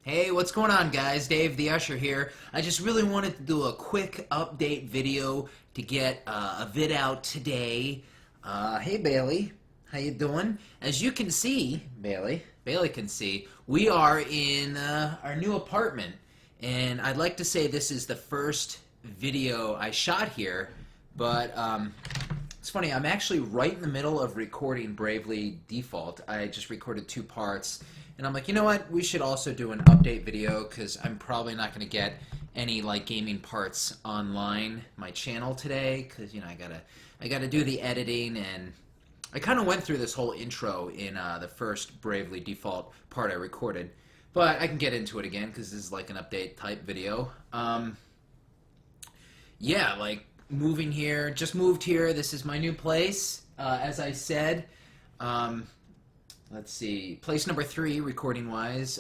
Hey, what's going on, guys? Dave the Usher here. I just really wanted to do a quick update video to get a vid out today. Hey, Bailey. How you doing? As you can see, Bailey can see, we are in our new apartment. And I'd like to say this is the first video I shot here, but it's funny, I'm actually right in the middle of recording Bravely Default. I just recorded 2 parts. And I'm like, you know what? We should also do an update video because I'm probably not going to get any like gaming parts online my channel today because you know I gotta do the editing, and I kind of went through this whole intro in the first Bravely Default part I recorded, but I can get into it again because this is like an update type video. Yeah, like moving here, just moved here. This is my new place, as I said. Let's see, place number 3, recording-wise.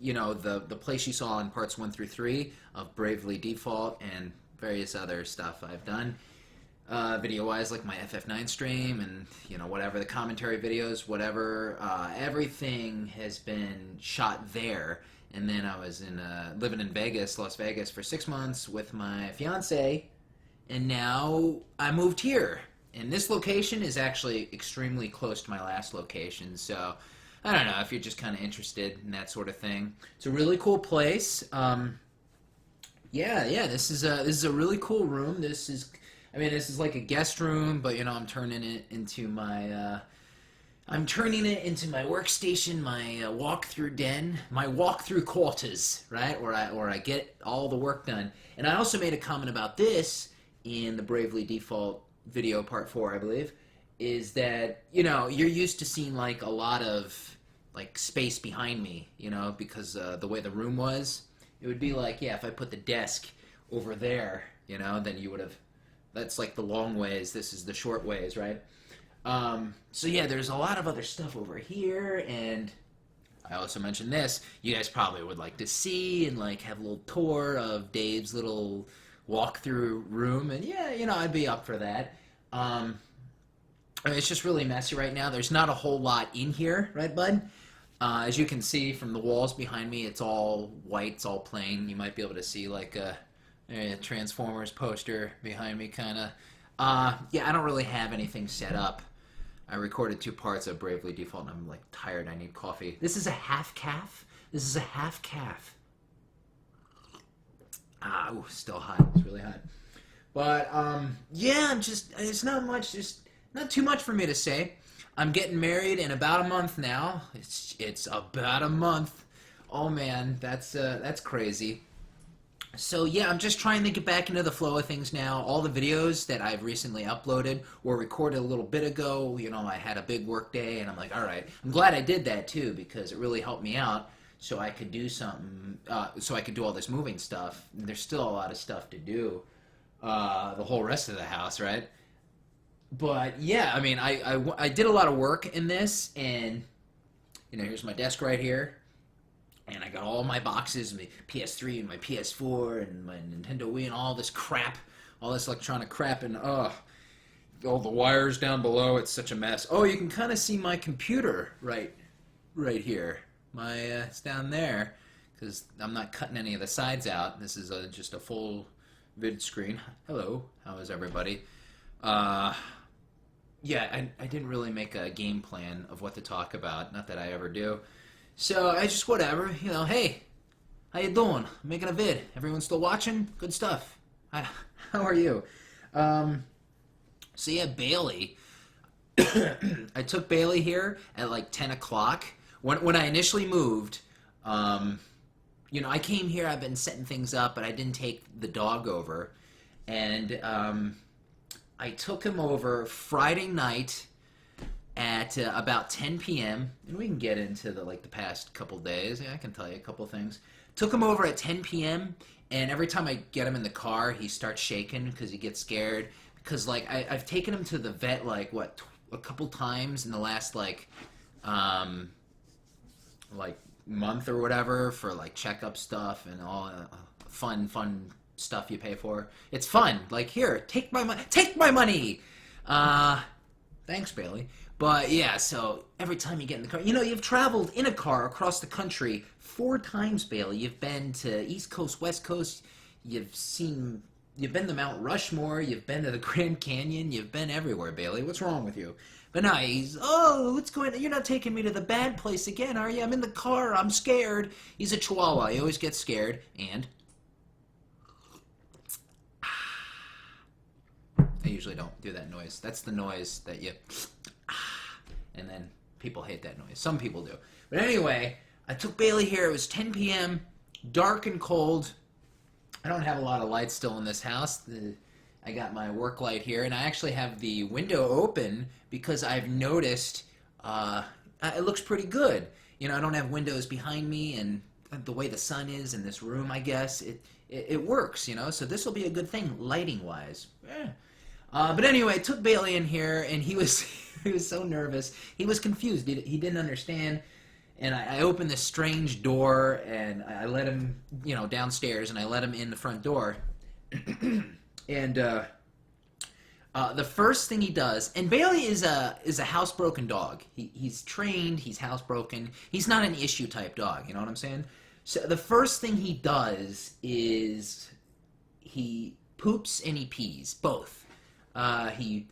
You know, the place you saw in parts 1 through 3 of Bravely Default and various other stuff I've done. Video-wise, like my FF9 stream and, you know, whatever, the commentary videos, whatever. Everything has been shot there. And then I was in living in Vegas, Las Vegas, for 6 months with my fiance. And now I moved here. And this location is actually extremely close to my last location, so I don't know if you're just kind of interested in that sort of thing. It's a really cool place. Yeah, this is a really cool room. This is like a guest room, but you know I'm turning it into my workstation, my walk-through den, my walk-through quarters, right? Where I get all the work done. And I also made a comment about this in the Bravely Default video part 4, I believe, is that, you know, you're used to seeing like a lot of like space behind me, you know, because the way the room was, it would be like, yeah, if I put the desk over there, you know, then you would have, that's like the long ways, this is the short ways, right? So yeah, there's a lot of other stuff over here, and I also mentioned this, you guys probably would like to see and like have a little tour of Dave's little walk-through room, and yeah, you know, I'd be up for that. I mean, it's just really messy right now. There's not a whole lot in here, right, bud? As you can see from the walls behind me, it's all white, it's all plain. You might be able to see like a Transformers poster behind me, kind of. Yeah, I don't really have anything set up. I recorded 2 parts of Bravely Default, and I'm like tired. I need coffee. This is a half calf. This is a half calf. Ooh, still hot. It's really hot. But, yeah, it's not much, just not too much for me to say. I'm getting married in about a month now. It's about a month. Oh, man, that's crazy. So, yeah, I'm just trying to get back into the flow of things now. All the videos that I've recently uploaded were recorded a little bit ago. You know, I had a big work day, and I'm like, all right. I'm glad I did that, too, because it really helped me out. So I could do something, so I could do all this moving stuff. There's still a lot of stuff to do, the whole rest of the house, right? But yeah, I mean, I did a lot of work in this, and you know, here's my desk right here, and I got all my boxes, my PS3 and my PS4 and my Nintendo Wii and all this crap, all this electronic crap, and all the wires down below. It's such a mess. Oh, you can kind of see my computer right here. It's down there because I'm not cutting any of the sides out. This is just a full vid screen. Hello, how is everybody? Yeah, I didn't really make a game plan of what to talk about. Not that I ever do. So I just whatever, you know. Hey, how you doing? I'm making a vid. Everyone still watching? Good stuff. How are you? So yeah, Bailey. I took Bailey here at like 10 o'clock. When I initially moved, you know, I came here, I've been setting things up, but I didn't take the dog over. And I took him over Friday night at about 10 p.m. And we can get into the past couple days. Yeah, I can tell you a couple things. Took him over at 10 p.m. And every time I get him in the car, he starts shaking because he gets scared. Because, like, I've taken him to the vet, like, what, a couple times in the last, like month or whatever for like checkup stuff and all fun stuff you pay for. It's fun. Like, here, take my money. Thanks, Bailey. But yeah, so every time you get in the car, you've traveled in a car across the country 4 times, Bailey. You've been to East Coast, West Coast. You've been to Mount Rushmore. You've been to the Grand Canyon. You've been everywhere, Bailey. What's wrong with you? But now what's going on? You're not taking me to the bad place again, are you? I'm in the car. I'm scared. He's a Chihuahua. He always gets scared. And I usually don't do that noise. That's the noise that you... And then people hate that noise. Some people do. But anyway, I took Bailey here. It was 10 p.m., dark and cold. I don't have a lot of lights still in this house. I got my work light here, and I actually have the window open because I've noticed it looks pretty good. I don't have windows behind me, and the way the sun is in this room, I guess, it works, So this will be a good thing, lighting-wise. Yeah. But anyway, I took Bailey in here, and he was he was so nervous. He was confused. He didn't understand. And I opened this strange door, and I let him, downstairs, and I let him in the front door. And the first thing he does, and Bailey is a housebroken dog. He's trained. He's housebroken. He's not an issue type dog. You know what I'm saying? So the first thing he does is he poops and he pees, both. He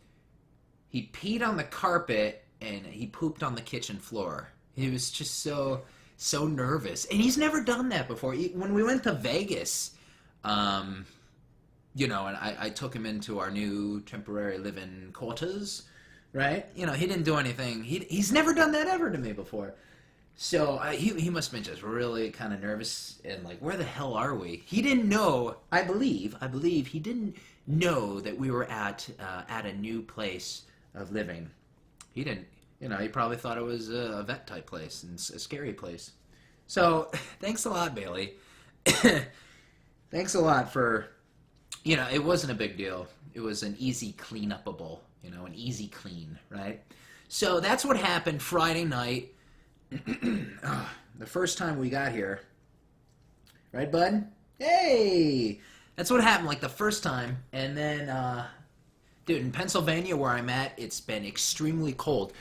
peed on the carpet and he pooped on the kitchen floor. He was just so nervous, and he's never done that before. When we went to Vegas, and I took him into our new temporary living quarters, right? He didn't do anything. He's never done that ever to me before. So he must have been just really kind of nervous and like, where the hell are we? He didn't know. I believe he didn't know that we were at a new place of living. He didn't. He probably thought it was a vet type place and a scary place. So thanks a lot, Bailey. Thanks a lot for. It wasn't a big deal. It was an easy clean-upable, an easy clean, right? So that's what happened Friday night. The first time we got here. Right, bud? Hey! That's what happened, like, the first time. And then, dude, in Pennsylvania where I'm at, it's been extremely cold.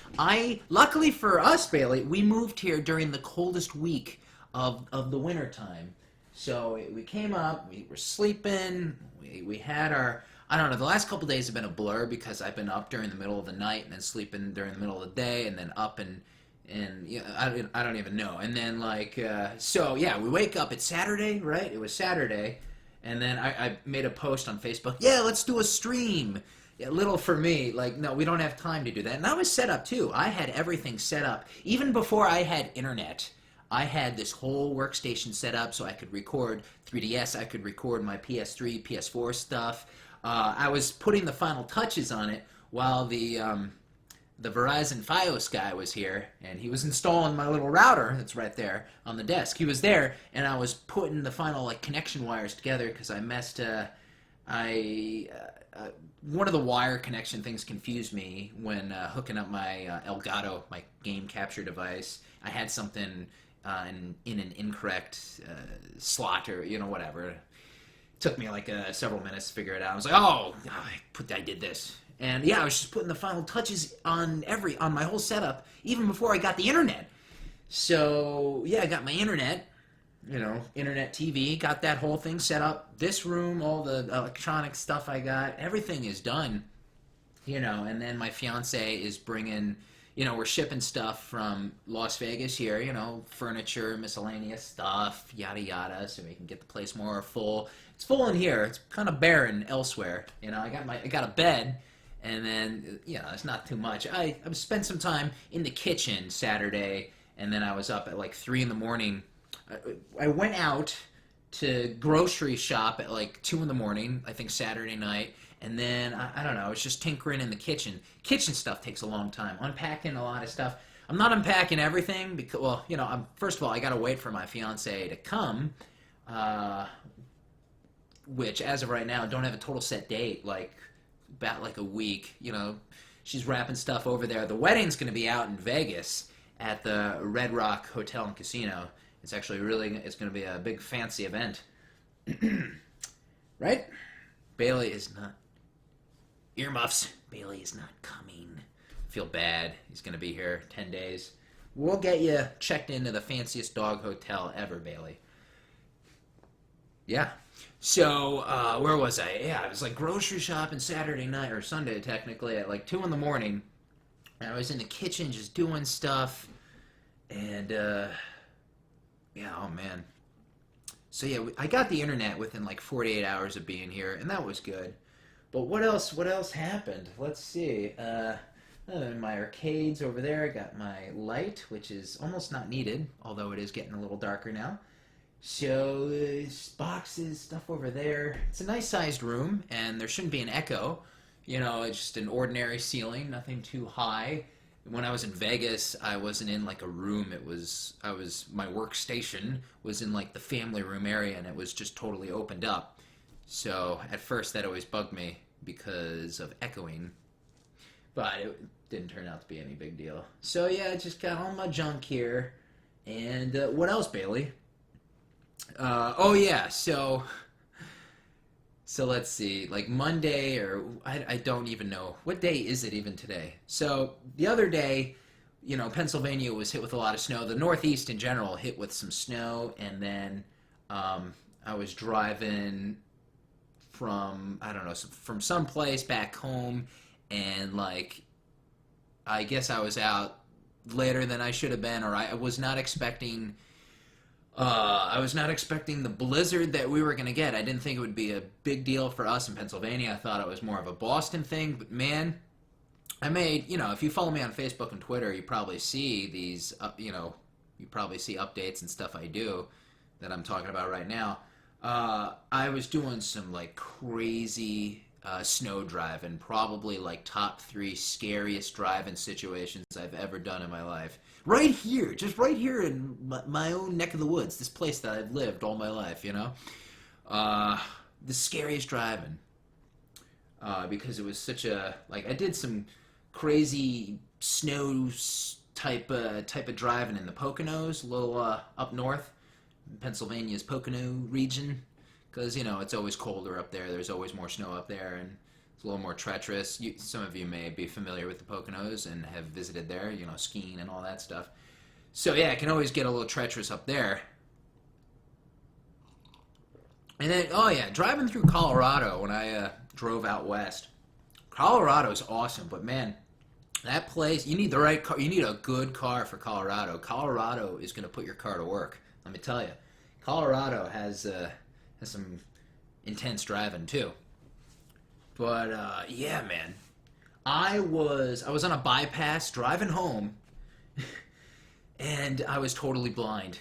Luckily for us, Bailey, we moved here during the coldest week of the winter time. So we came up, we were sleeping, we had our, I don't know, the last couple days have been a blur because I've been up during the middle of the night and then sleeping during the middle of the day and then up and I don't even know. And then we wake up, it's Saturday, right? It was Saturday. And then I made a post on Facebook, let's do a stream. Yeah, little for me, no, we don't have time to do that. And I was set up too. I had everything set up. Even before I had internet, I had this whole workstation set up so I could record 3DS, I could record my PS3, PS4 stuff. I was putting the final touches on it while the Verizon Fios guy was here, and he was installing my little router that's right there on the desk. He was there, and I was putting the final connection wires together because I messed. One of the wire connection things confused me when hooking up my Elgato, my game capture device. I had something in an incorrect slot or whatever. It took me several minutes to figure it out. I was like, I did this. And I was just putting the final touches on my whole setup, even before I got the internet. So I got my internet, internet TV, got that whole thing set up. This room, all the electronic stuff I got, everything is done, and then my fiance is bringing, we're shipping stuff from Las Vegas here, furniture, miscellaneous stuff, yada yada, so we can get the place more full. It's full in here. It's kind of barren elsewhere. I got a bed. And then, it's not too much. I spent some time in the kitchen Saturday, and then I was up at 3 in the morning. I went out to grocery shop at 2 in the morning, I think Saturday night, and then, I don't know, I was just tinkering in the kitchen. Kitchen stuff takes a long time. Unpacking a lot of stuff. I'm not unpacking everything because, first of all, I got to wait for my fiance to come, which, as of right now, don't have a total set date, about a week. She's wrapping stuff over there. The wedding's going to be out in Vegas at the Red Rock Hotel and Casino. It's actually it's going to be a big fancy event. Right? Bailey is not... Earmuffs. Bailey is not coming. feel bad. He's going to be here 10 days. We'll get you checked into the fanciest dog hotel ever, Bailey. Yeah. So, where was I? Yeah, I was like grocery shopping Saturday night, or Sunday technically, at like 2 in the morning. And I was in the kitchen just doing stuff. And, yeah, oh man. So yeah, I got the internet within like 48 hours of being here, and that was good. But what else happened? Let's see. In my arcades over there, I got my light, which is almost not needed, although it is getting a little darker now. So, boxes, stuff over there. It's a nice sized room, and there shouldn't be an echo. You know, it's just an ordinary ceiling, nothing too high. When I was in Vegas, I wasn't in like a room. My workstation was in like the family room area, and it was just totally opened up. So at first that always bugged me because of echoing, but it didn't turn out to be any big deal. So yeah, I just got all my junk here. And what else, Bailey? Oh yeah, so let's see, like Monday, or I don't even know. What day is it even today? So the other day, you know, Pennsylvania was hit with a lot of snow. The Northeast in general hit with some snow, and then I was driving from, I don't know, from someplace back home, and like, I guess I was out later than I should have been, or I was not expecting the blizzard that we were going to get. I didn't think it would be a big deal for us in Pennsylvania. I thought it was more of a Boston thing. But man, I made, you know, if you follow me on Facebook and Twitter, you probably see these, you probably see updates and stuff I do that I'm talking about right now. I was doing some like crazy snow driving, probably like top 3 scariest driving situations I've ever done in my life. Right here, just right here in my own neck of the woods, this place that I've lived all my life, you know? The scariest driving. Because it was such a, like, I did some crazy snow type of driving in the Poconos, a little up north, Pennsylvania's Pocono region, because, you know, it's always colder up there, there's always more snow up there, and it's a little more treacherous. Some of you may be familiar with the Poconos and have visited there, you know, skiing and all that stuff. So yeah, it can always get a little treacherous up there. And then, oh yeah, driving through Colorado when I drove out west. Colorado's awesome, but man, that place, you need the right car. You need a good car for Colorado. Colorado is going to put your car to work. Let me tell you, Colorado has some intense driving too. But yeah, man, I was on a bypass driving home, and I was totally blind.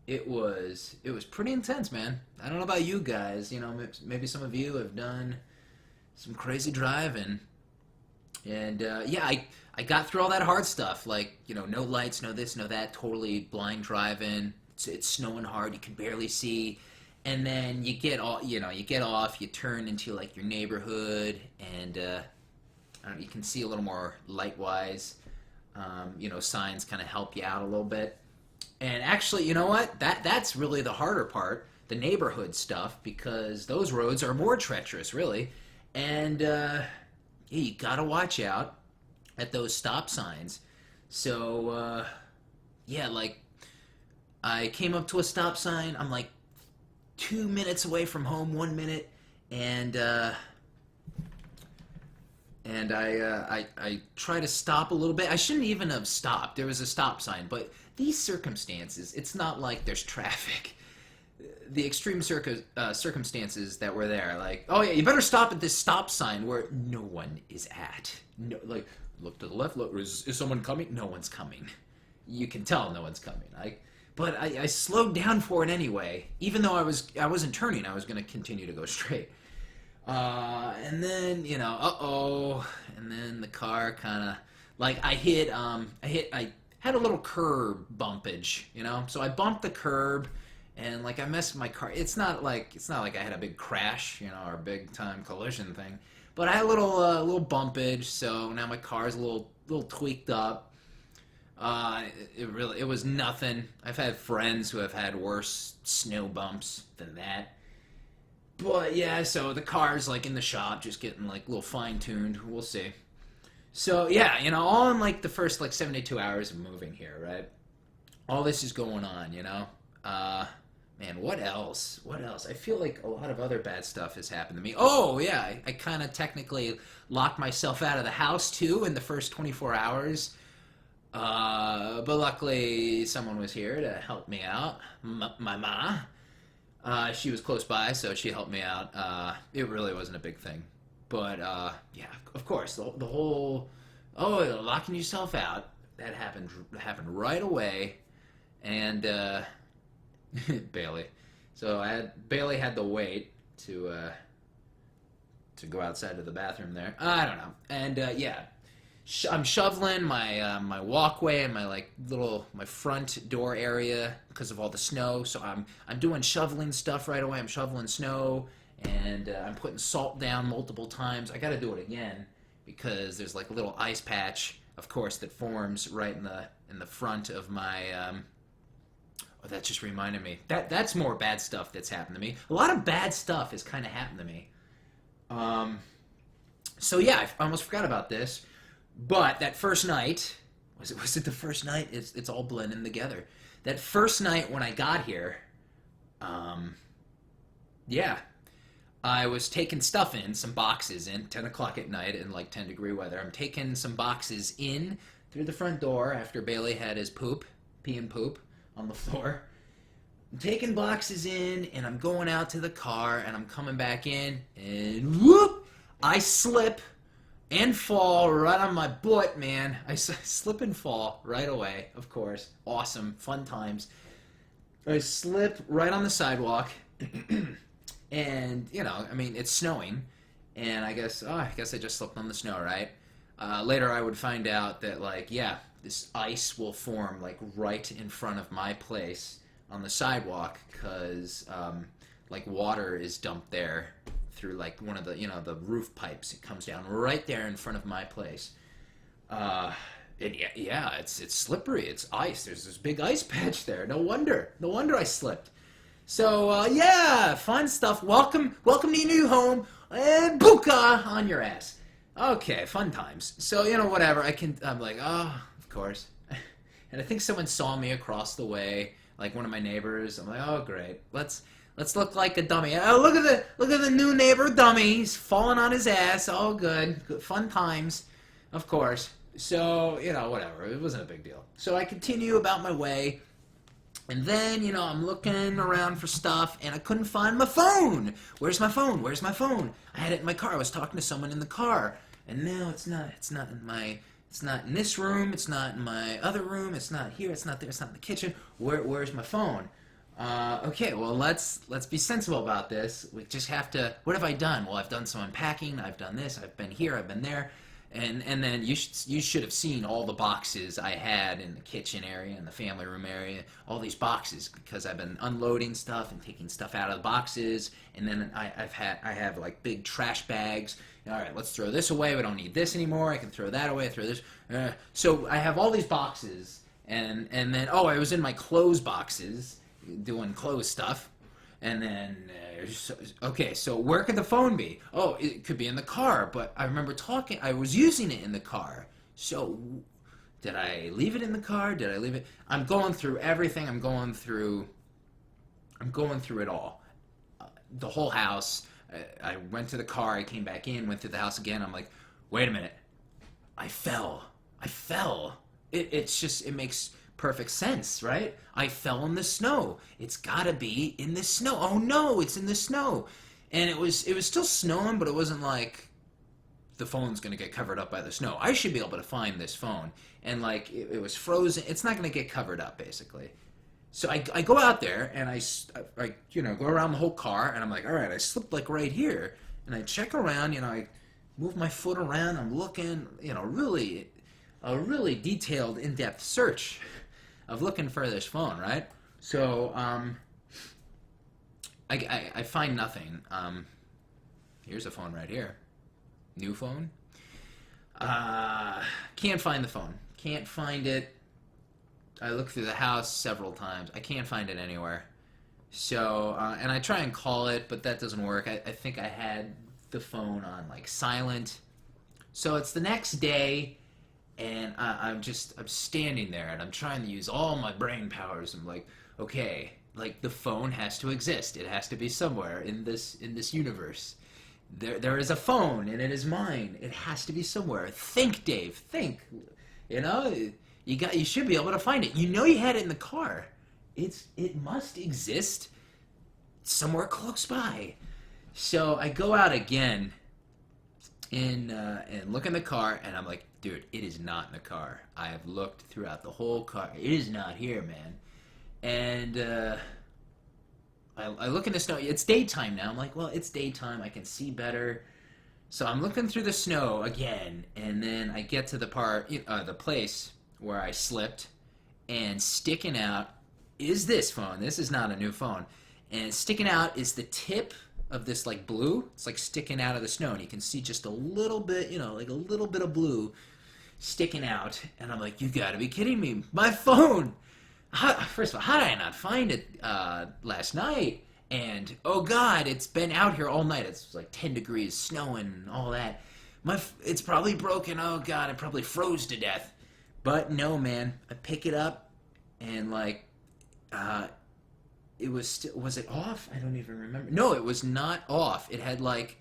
It was pretty intense, man. I don't know about you guys. You know, maybe some of you have done some crazy driving, and yeah, I got through all that hard stuff, like, you know, no lights, no this, no that, totally blind driving. It's snowing hard, you can barely see, and then you get off, you turn into like your neighborhood, and you can see a little more light-wise. You know, signs kind of help you out a little bit. And actually, you know what? That's really the harder part, the neighborhood stuff, because those roads are more treacherous, really. And yeah, you gotta watch out at those stop signs. So yeah, like, I came up to a stop sign. I'm like 2 minutes away from home, 1 minute, and I try to stop a little bit. I shouldn't even have stopped. There was a stop sign, but these circumstances, it's not like there's traffic. The extreme circumstances that were there, like, oh yeah, you better stop at this stop sign where no one is at. No, like, look to the left, look, is someone coming? No one's coming. You can tell no one's coming. But I slowed down for it anyway, even though I wasn't turning. I was going to continue to go straight. And then, you know, and then the car kind of, like, I had a little curb bumpage, you know, so I bumped the curb, and like I messed my car. It's not like I had a big crash, you know, or a big time collision thing, but I had a little bumpage, so now my car's a little tweaked up. It was nothing. I've had friends who have had worse snow bumps than that. But yeah, so the car's like in the shop, just getting like a little fine-tuned. We'll see. So yeah, all in like the first like 72 hours of moving here, right? All this is going on, Man, what else? What else? I feel like a lot of other bad stuff has happened to me. Oh yeah, I kind of technically locked myself out of the house too in the first 24 hours. But luckily someone was here to help me out. My ma. She was close by, so she helped me out. It really wasn't a big thing. But, yeah, of course, the whole, locking yourself out, that happened right away. And, Bailey. So Bailey had to wait to go outside to the bathroom there. I don't know. And, yeah. I'm shoveling my walkway and my front door area because of all the snow. So I'm doing shoveling stuff right away. I'm shoveling snow and I'm putting salt down multiple times. I got to do it again because there's like a little ice patch, of course, that forms right in the front of my. Oh, that just reminded me. That's more bad stuff that's happened to me. A lot of bad stuff has kind of happened to me. So yeah, I almost forgot about this. But that first night, was it the first night? It's all blending together. That first night when I got here, yeah, I was taking stuff in, some boxes in, 10 o'clock at night in like 10-degree weather. I'm taking some boxes in through the front door after Bailey had his pee and poop on the floor. I'm taking boxes in, and I'm going out to the car, and I'm coming back in, and whoop, I slip and fall right on my butt, man. I slip and fall right away, of course. Awesome, fun times. I slip right on the sidewalk, and, it's snowing, and I guess I just slipped on the snow, right? Later I would find out that, this ice will form, right in front of my place on the sidewalk, because, water is dumped there through one of the roof pipes. It comes down right there in front of my place. It's slippery. It's ice. There's this big ice patch there. No wonder I slipped. So yeah, fun stuff. Welcome to your new home, and buka on your ass. Okay, fun times. So whatever. I'm like, of course. And I think someone saw me across the way, like one of my neighbors. I'm like, oh great, let's look like a dummy. Oh, look at the new neighbor dummy. He's falling on his ass. All good. Fun times, of course. So, whatever. It wasn't a big deal. So I continue about my way. And then, I'm looking around for stuff, and I couldn't find my phone. Where's my phone? Where's my phone? I had it in my car. I was talking to someone in the car. And now it's not in this room. It's not in my other room. It's not here. It's not there. It's not in the kitchen. Where's my phone? Okay, well, let's be sensible about this. We just have to. What have I done? Well, I've done some unpacking. I've done this. I've been here. I've been there, and then you should have seen all the boxes I had in the kitchen area and the family room area. All these boxes, because I've been unloading stuff and taking stuff out of the boxes, and then I have like big trash bags. All right, let's throw this away. We don't need this anymore. I can throw that away. Throw this. So I have all these boxes, and then I was in my clothes boxes, doing clothes stuff, and then so where could the phone be? Oh, it could be in the car, but I remember I was using it in the car. So did I leave it in the car? Did I leave it? I'm going through everything. I'm going through it all, the whole house. I went to the car, I came back in, went through the house again. I'm like, wait a minute, I fell. It makes perfect sense, right? I fell in the snow. It's gotta be in the snow. Oh no, it's in the snow. And it was still snowing, but it wasn't like the phone's gonna get covered up by the snow. I should be able to find this phone. And it was frozen. It's not gonna get covered up, basically. So I go out there and I go around the whole car, and I'm like, all right, I slipped right here, and I check around, I move my foot around, I'm looking, really a really detailed, in-depth search of looking for this phone, right? So I find nothing. Here's a phone right here, new phone. Can't find the phone. Can't find it. I looked through the house several times. I can't find it anywhere. So, and I try and call it, but that doesn't work. I think I had the phone on, silent. So it's the next day, and I'm standing there, and I'm trying to use all my brain powers. I'm like, okay, like the phone has to exist. It has to be somewhere in this universe. There is a phone, and it is mine. It has to be somewhere. Think, Dave. Think. You know, you should be able to find it. You know, you had it in the car. It must exist somewhere close by. So I go out again and look in the car, and I'm like, dude, it is not in the car. I have looked throughout the whole car. It is not here, man. And I look in the snow. It's daytime now. I'm like, well, it's daytime. I can see better. So I'm looking through the snow again, and then I get to the place where I slipped, and sticking out is this phone. This is not a new phone. And sticking out is the tip of this, like, blue. It's like sticking out of the snow, and you can see just a little bit, you know, like a little bit of blue sticking out. And I'm like, you gotta be kidding me. My phone! First of all, how did I not find it last night? And, oh God, it's been out here all night. It's like 10 degrees, snowing, and all that. It's probably broken. Oh God, it probably froze to death. But no, man. I pick it up, and like, it was still, was it off? I don't even remember. No, it was not off. It had like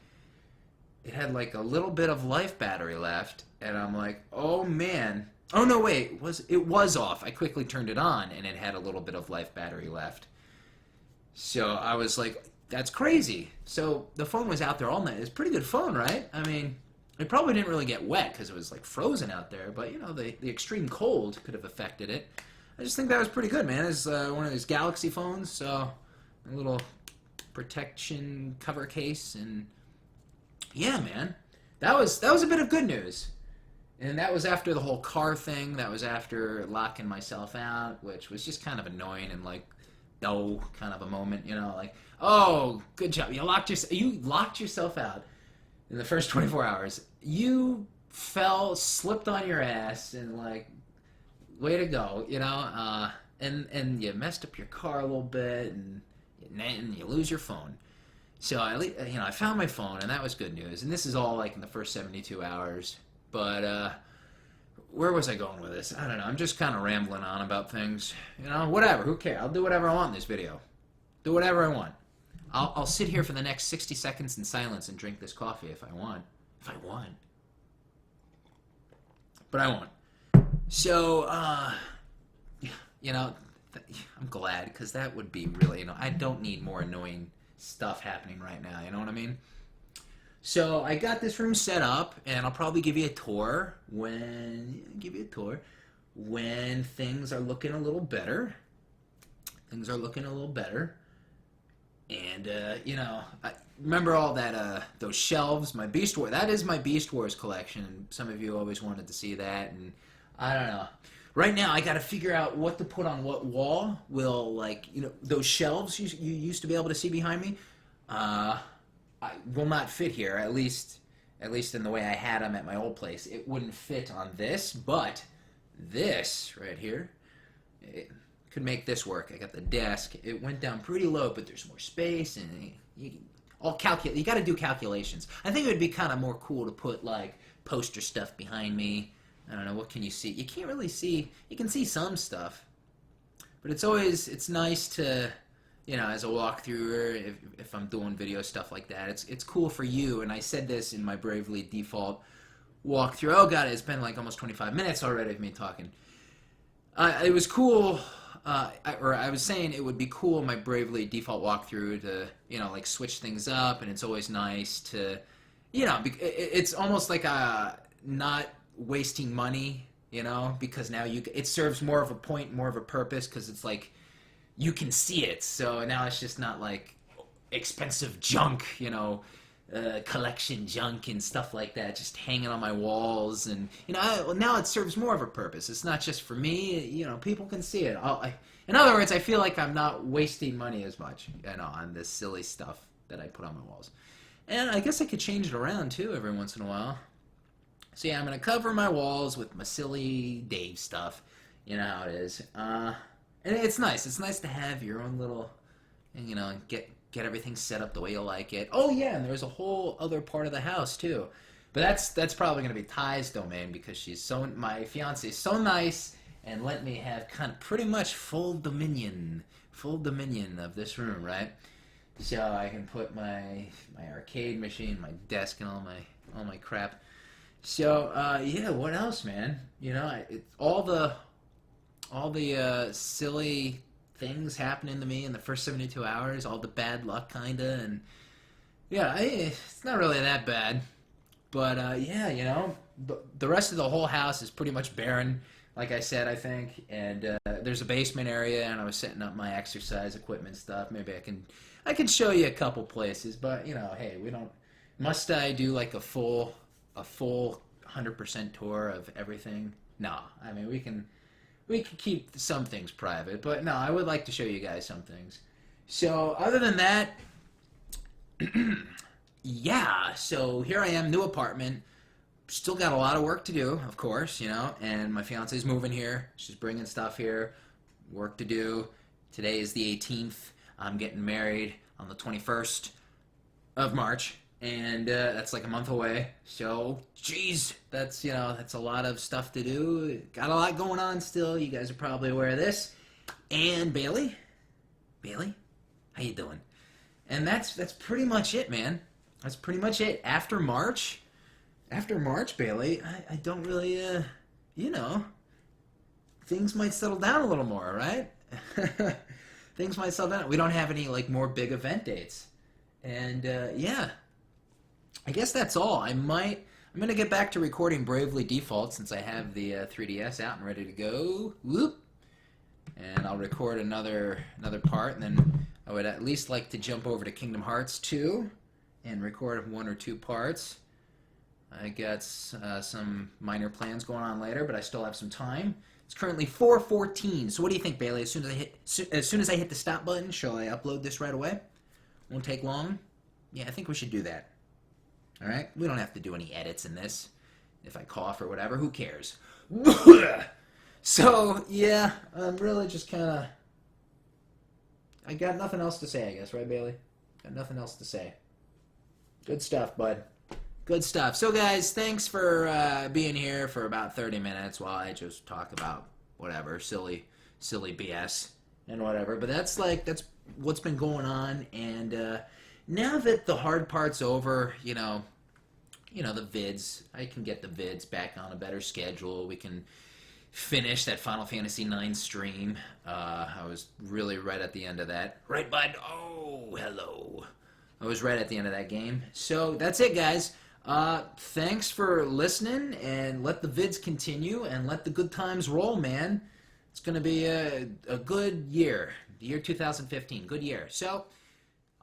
a little bit of life battery left, and I'm like, oh man. Oh no, wait, it was off. I quickly turned it on, and it had a little bit of life battery left. So I was like, that's crazy. So the phone was out there all night. It's a pretty good phone, right? I mean, it probably didn't really get wet because it was like frozen out there, but you know, the extreme cold could have affected it. I just think that was pretty good, man. It's one of these Galaxy phones, so a little protection cover case, and yeah, man, that was a bit of good news. And that was after the whole car thing. That was after locking myself out, which was just kind of annoying and like, oh, kind of a moment, you know, like, oh, good job. You locked yourself out in the first 24 hours. You slipped on your ass, and like, way to go, you know. And you messed up your car a little bit, and you lose your phone. So I found my phone, and that was good news. And this is all like in the first 72 hours. But where was I going with this? I don't know. I'm just kind of rambling on about things. You know, whatever. Who cares? I'll do whatever I want in this video. Do whatever I want. I'll sit here for the next 60 seconds in silence and drink this coffee if I want. If I want. But I won't. So, you know, I'm glad, because that would be really, you know, I don't need more annoying stuff happening right now. You know what I mean? So I got this room set up, and I'll probably give you a tour when things are looking a little better. Things are looking a little better. And, you know, I remember all that, those shelves, my Beast Wars. That is my Beast Wars collection. Some of you always wanted to see that, and I don't know. Right now, I got to figure out what to put on what wall will, like, you know, those shelves you used to be able to see behind me, I will not fit here, at least in the way I had them at my old place. It wouldn't fit on this, but this right here, it could make this work. I got the desk. It went down pretty low, but there's more space, and you got to do calculations. I think it would be kind of more cool to put like poster stuff behind me. I don't know, what can you see? You can't really see. You can see some stuff, but it's nice to, you know, as a walkthrough, if I'm doing video stuff like that, it's cool for you. And I said this in my Bravely Default walkthrough. Oh God, it's been like almost 25 minutes already of me talking. It was cool, I was saying it would be cool in my Bravely Default walkthrough to, you know, like switch things up, and it's always nice to, you know, it's almost like not wasting money, you know, because now it serves more of a point, more of a purpose, because it's like, you can see it, so now it's just not like expensive junk, you know, collection junk and stuff like that, just hanging on my walls. And you know, now it serves more of a purpose. It's not just for me, you know, people can see it. In other words, I feel like I'm not wasting money as much, you know, on this silly stuff that I put on my walls. And I guess I could change it around too every once in a while. So yeah, I'm gonna cover my walls with my silly Dave stuff. You know how it is. And it's nice. It's nice to have your own little, you know, get everything set up the way you like it. Oh yeah, and there's a whole other part of the house too. But that's probably gonna be Ty's domain because my fiance is so nice and let me have kind of pretty much full dominion of this room, right? So I can put my arcade machine, my desk, and all my crap. So yeah, what else, man? You know, all the silly things happening to me in the first 72 hours, all the bad luck, kinda, and yeah, it's not really that bad. But yeah, you know, the rest of the whole house is pretty much barren, like I said, I think. And there's a basement area, and I was setting up my exercise equipment stuff. Maybe I can show you a couple places, but you know, hey, we don't. Must I do like a full 100% tour of everything? No, I mean we can keep some things private, but no, I would like to show you guys some things. So other than that. Yeah, so here I am, new apartment. Still got a lot of work to do, of course, you know, and my fiance's moving here. She's bringing stuff here, work to do. Today is the 18th. I'm getting married on the 21st of March, and that's like a month away. So, geez, that's a lot of stuff to do. Got a lot going on still. You guys are probably aware of this. And Bailey, how you doing? And that's pretty much it, man. That's pretty much it. After March, Bailey, I don't really, you know, things might settle down a little more, right? Things might settle down. We don't have any, like, more big event dates. And, yeah, I guess that's all. I'm going to get back to recording Bravely Default since I have the 3DS out and ready to go. Whoop. And I'll record another part, and then I would at least like to jump over to Kingdom Hearts 2 and record 1 or 2 parts. I got some minor plans going on later, but I still have some time. It's currently 4:14. So what do you think, Bailey? As soon as I hit the stop button, shall I upload this right away? Won't take long. Yeah, I think we should do that. All right? We don't have to do any edits in this. If I cough or whatever, who cares? So yeah, I'm really just kind of. I got nothing else to say, I guess, right, Bailey? Got nothing else to say. Good stuff, bud. Good stuff. So, guys, thanks for being here for about 30 minutes while I just talk about whatever, silly BS and whatever. But that's what's been going on. And now that the hard part's over, you know, the vids, I can get the vids back on a better schedule. We can finish that Final Fantasy IX stream. I was really right at the end of that. Right, bud? Oh, hello. I was right at the end of that game. So that's it, guys. Thanks for listening, and let the vids continue, and let the good times roll, man. It's going to be a good year. The year 2015. Good year. So,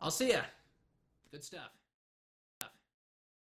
I'll see ya. Good stuff.